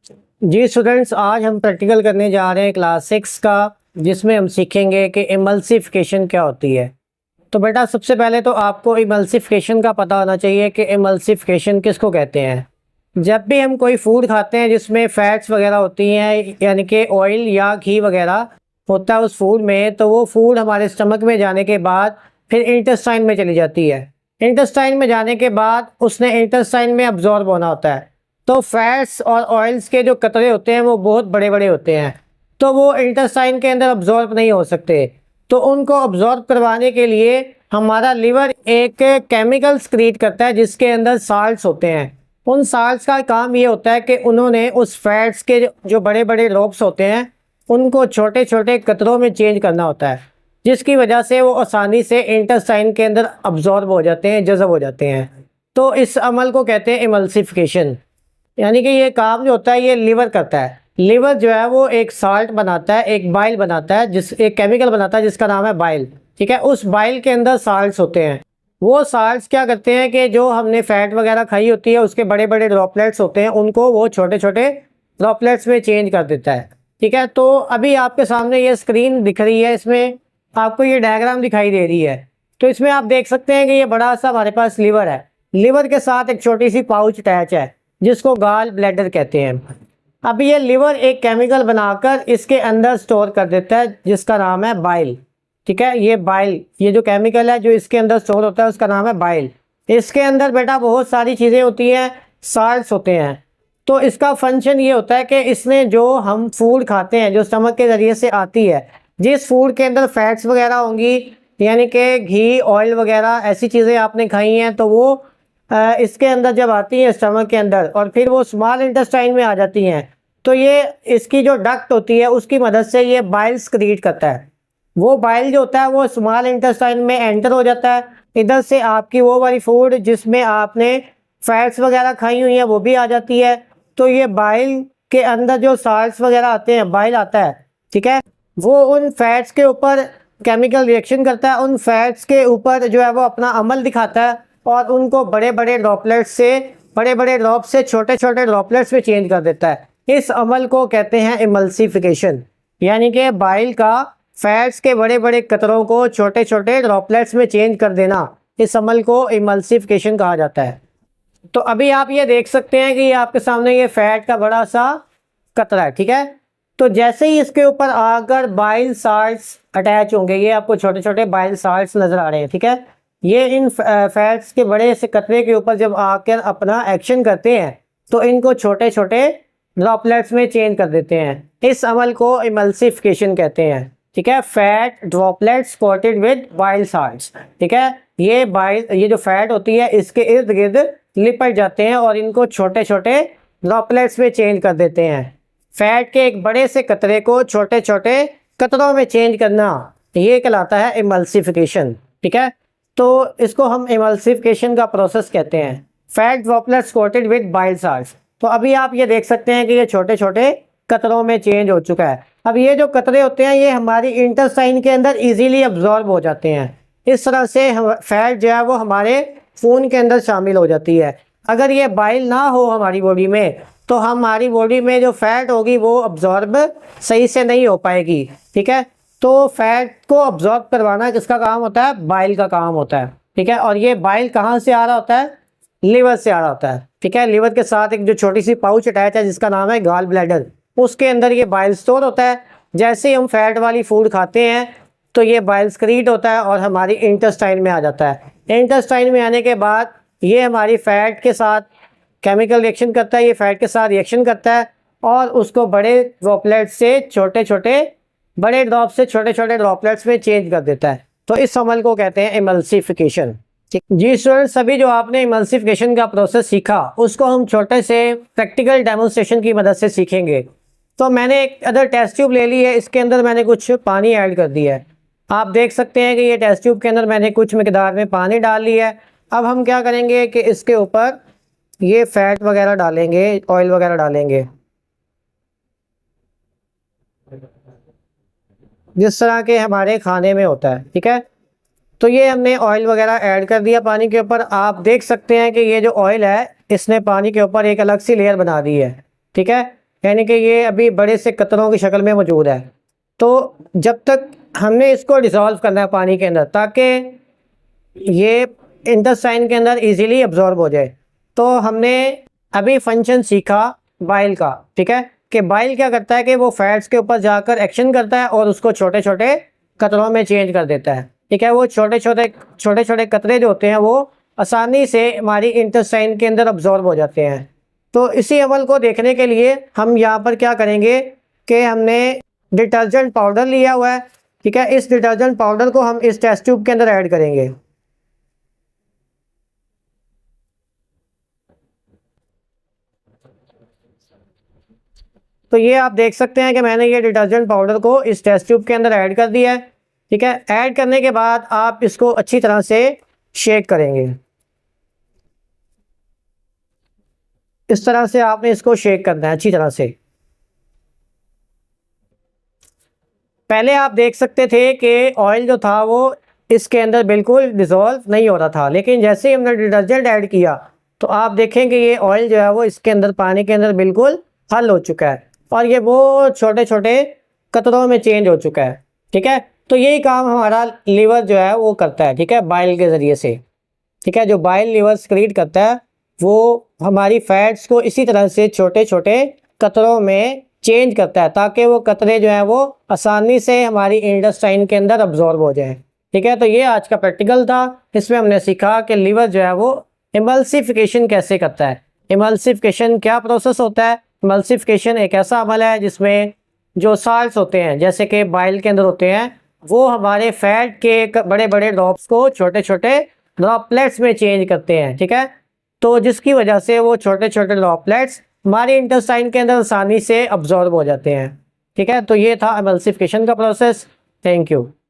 जी students, आज हम practical करने जा रहे हैं क्लास 6 का, जिसमें हम सीखेंगे कि इमल्सिफिकेशन क्या होती है। तो बेटा, सबसे पहले तो आपको इमल्सिफिकेशन का पता होना चाहिए कि इमल्सिफिकेशन किसको कहते हैं। जब भी हम कोई फूड खाते हैं जिसमें फैट्स वगैरह होती हैं, यानी कि ऑयल या घी वगैरह होता है उस फूड में, तो वो फूड हमारे स्टमक में जाने के बाद फिर इंटेस्टाइन में चली जाती है। इंटेस्टाइन में जाने के बाद उसने इंटेस्टाइन में अब्जॉर्ब होना होता है। तो फैट्स और ऑयल्स के जो कतरे होते हैं वो बहुत बड़े बड़े होते हैं, तो वो इंटेस्टाइन के अंदर अब्जॉर्ब नहीं हो सकते। तो उनको अब्जॉर्ब करवाने के लिए हमारा लिवर एक केमिकल क्रिएट करता है जिसके अंदर साल्ट्स होते हैं। उन साल्ट्स का काम ये होता है कि उन्होंने उस फैट्स के जो बड़े बड़े ड्रॉप्स होते हैं उनको छोटे छोटे कतरों में चेंज करना होता है, जिसकी वजह से वो आसानी से इंटेस्टाइन के अंदर अब्जॉर्ब हो जाते हैं, जज़ब हो जाते हैं। तो इस अमल को कहते हैं इमल्सिफिकेशन। यानी कि ये काम जो होता है ये लिवर करता है। लिवर जो है वो एक साल्ट बनाता है, एक बाइल बनाता है, एक केमिकल बनाता है जिसका नाम है बाइल। ठीक है, उस बाइल के अंदर साल्ट्स होते हैं। वो साल्ट्स क्या करते हैं कि जो हमने फैट वगैरह खाई होती है उसके बड़े बड़े ड्रॉपलेट्स होते हैं, उनको वो छोटे छोटे ड्रॉपलेट्स में चेंज कर देता है। ठीक है, तो अभी आपके सामने ये स्क्रीन दिख रही है, इसमें आपको ये डायग्राम दिखाई दे रही है। तो इसमें आप देख सकते हैं कि ये बड़ा सा हमारे पास लिवर है। लिवर के साथ एक छोटी सी पाउच अटैच है जिसको गाल ब्लैडर कहते हैं। अब ये लिवर एक केमिकल बनाकर इसके अंदर स्टोर कर देता है जिसका नाम है बाइल। ठीक है, ये बाइल, ये जो केमिकल है जो इसके अंदर स्टोर होता है उसका नाम है बाइल। इसके अंदर बेटा बहुत सारी चीज़ें होती हैं, साल्ट्स होते हैं। तो इसका फंक्शन ये होता है कि इसने जो हम फूड खाते हैं जो स्टमक के ज़रिए से आती है, जिस फूड के अंदर फैट्स वगैरह होंगी, यानी कि घी ऑयल वगैरह ऐसी चीज़ें आपने खाई हैं, तो वो इसके अंदर जब आती हैं स्टमक के अंदर और फिर वो स्मॉल इंटेस्टाइन में आ जाती हैं, तो ये इसकी जो डक्ट होती है उसकी मदद से ये बाइल्स क्रिएट करता है। वो बाइल जो होता है वो स्मॉल इंटेस्टाइन में एंटर हो जाता है। इधर से आपकी वो वाली फूड जिसमें आपने फैट्स वगैरह खाई हुई हैं वो भी आ जाती है। तो ये बाइल के अंदर जो साल्ट्स वगैरह आते हैं, बाइल आता है, ठीक है, वो उन फैट्स के ऊपर केमिकल रिएक्शन करता है, उन फैट्स के ऊपर जो है वो अपना अमल दिखाता है और उनको बड़े बड़े ड्रॉपलेट्स से, बड़े बड़े ड्रॉप से छोटे छोटे ड्रॉपलेट्स में चेंज कर देता है। इस अमल को कहते हैं इमल्सिफिकेशन, यानी कि बाइल का फैट्स के बड़े बड़े कतरों को छोटे छोटे ड्रॉपलेट्स में चेंज कर देना, इस अमल को इमल्सिफिकेशन कहा जाता है। तो अभी आप ये देख सकते हैं कि ये आपके सामने ये फैट का बड़ा सा कतरा है। ठीक है, तो जैसे ही इसके ऊपर आकर बाइल साल्ट्स अटैच होंगे, ये आपको छोटे छोटे बाइल साल्ट्स नज़र आ रहे हैं। ठीक है, ये इन फैट्स के बड़े से कतरे के ऊपर जब आकर अपना एक्शन करते हैं तो इनको छोटे छोटे ड्रॉपलेट्स में चेंज कर देते हैं। इस अमल को इमल्सिफिकेशन कहते हैं। ठीक है, fat droplets coated with bile salts. ठीक है, ये जो फैट होती है इसके इर्द गिर्द लिपट जाते हैं और इनको छोटे छोटे ड्रॉपलेट्स में चेंज कर देते हैं। फैट के एक बड़े से कतरे को छोटे छोटे कतरों में चेंज करना, ये कहलाता है इमल्सिफिकेशन। ठीक है, तो इसको हम इमल्सिफिकेशन का प्रोसेस कहते हैं। Fat droplets coated with bile salts. तो अभी आप ये देख सकते हैं कि ये छोटे छोटे कतरों में चेंज हो चुका है। अब ये जो कतरे होते हैं ये हमारी इंटेस्टाइन के अंदर इजीली अब्जॉर्ब हो जाते हैं। इस तरह से फैट जो है वो हमारे खून के अंदर शामिल हो जाती है। अगर ये बाइल ना हो हमारी बॉडी में तो हमारी बॉडी में जो फैट होगी वो अब्जॉर्ब सही से नहीं हो पाएगी। ठीक है, तो फैट को अब्जॉर्ब करवाना किसका काम होता है? बाइल का काम होता है। ठीक है, और ये बाइल कहाँ से आ रहा होता है? लिवर से आ रहा होता है। ठीक है, लिवर के साथ एक जो छोटी सी पाउच अटैच है जिसका नाम है गॉल ब्लैडर, उसके अंदर ये बाइल स्टोर होता है। जैसे ही हम फैट वाली फूड खाते हैं तो ये बाइल स्क्रीट होता है और हमारी इंटेस्टाइन में आ जाता है। इंटेस्टाइन में आने के बाद ये हमारी फैट के साथ केमिकल रिएक्शन करता है, ये फैट के साथ रिएक्शन करता है और उसको बड़े ड्रॉपलेट से छोटे छोटे, बड़े ड्रॉप से छोटे छोटे ड्रॉपलेट्स में चेंज कर देता है। तो इस अमल को कहते हैं इमल्सिफिकेशन। जी स्टूडेंट्स, सभी जो आपने इमल्सिफिकेशन का प्रोसेस सीखा उसको हम छोटे से प्रैक्टिकल डेमोन्स्ट्रेशन की मदद से सीखेंगे। तो मैंने एक अदर टेस्ट ट्यूब ले ली है, इसके अंदर मैंने कुछ पानी ऐड कर दिया है। आप देख सकते हैं कि ये टेस्ट ट्यूब के अंदर मैंने कुछ मिकदार में पानी डाल लिया है। अब हम क्या करेंगे कि इसके ऊपर ये फैट वगैरह डालेंगे, ऑयल वगैरह डालेंगे, जिस तरह के हमारे खाने में होता है। ठीक है, तो ये हमने ऑयल वगैरह ऐड कर दिया पानी के ऊपर। आप देख सकते हैं कि ये जो ऑयल है इसने पानी के ऊपर एक अलग सी लेयर बना दी है। ठीक है, यानी कि ये अभी बड़े से कतरों की शक्ल में मौजूद है। तो जब तक हमने इसको डिसॉल्व करना है पानी के अंदर, ताकि ये इंटेस्टाइन के अंदर इजीली अब्जॉर्ब हो जाए। तो हमने अभी फंक्शन सीखा बाइल का, ठीक है, कि बाइल क्या करता है कि वो फैट्स के ऊपर जाकर एक्शन करता है और उसको छोटे छोटे कतरों में चेंज कर देता है, ठीक है। वो छोटे छोटे कतरे जो होते हैं वो आसानी से हमारी इंटेस्टाइन के अंदर अब्जॉर्ब हो जाते हैं। तो इसी अमल को देखने के लिए हम यहाँ पर क्या करेंगे कि हमने डिटर्जेंट पाउडर लिया हुआ है, ठीक है। इस डिटर्जेंट पाउडर को हम इस टेस्ट ट्यूब के अंदर ऐड करेंगे। तो ये आप देख सकते हैं कि मैंने ये डिटर्जेंट पाउडर को इस टेस्ट ट्यूब के अंदर ऐड कर दिया है, ठीक है। ऐड करने के बाद आप इसको अच्छी तरह से शेक करेंगे। इस तरह से आपने इसको शेक करना है अच्छी तरह से। पहले आप देख सकते थे कि ऑयल जो था वो इसके अंदर बिल्कुल डिज़ोल्व नहीं हो रहा था, लेकिन जैसे ही हमने डिटर्जेंट ऐड किया तो आप देखेंगे ये ऑयल जो है वो इसके अंदर पानी के अंदर बिल्कुल हल हो चुका है और ये वो छोटे छोटे कतरों में चेंज हो चुका है, ठीक है। तो यही काम हमारा लीवर जो है वो करता है, ठीक है, बाइल के ज़रिए से, ठीक है। जो बाइल लीवर सिक्रीट करता है वो हमारी फैट्स को इसी तरह से छोटे छोटे कतरों में चेंज करता है, ताकि वो कतरे जो हैं वो आसानी से हमारी इंटेस्टाइन के अंदर अब्जॉर्ब हो जाए, ठीक है। तो ये आज का प्रैक्टिकल था। इसमें हमने सीखा कि लीवर जो है वो इमल्सिफिकेशन कैसे करता है। इमल्सिफिकेशन क्या प्रोसेस होता है? इमल्सिफिकेशन एक ऐसा अमल है जिसमें जो साल्ट्स होते हैं जैसे कि बाइल के अंदर होते हैं वो हमारे फैट के बड़े बड़े ड्रॉप्स को छोटे छोटे ड्रॉपलेट्स में चेंज करते हैं, ठीक है। तो जिसकी वजह से वो छोटे छोटे ड्रॉपलेट्स हमारे इंटेस्टाइन के अंदर आसानी से अब्जॉर्ब हो जाते हैं, ठीक है। तो ये था एमल्सिफिकेशन का प्रोसेस। Thank you.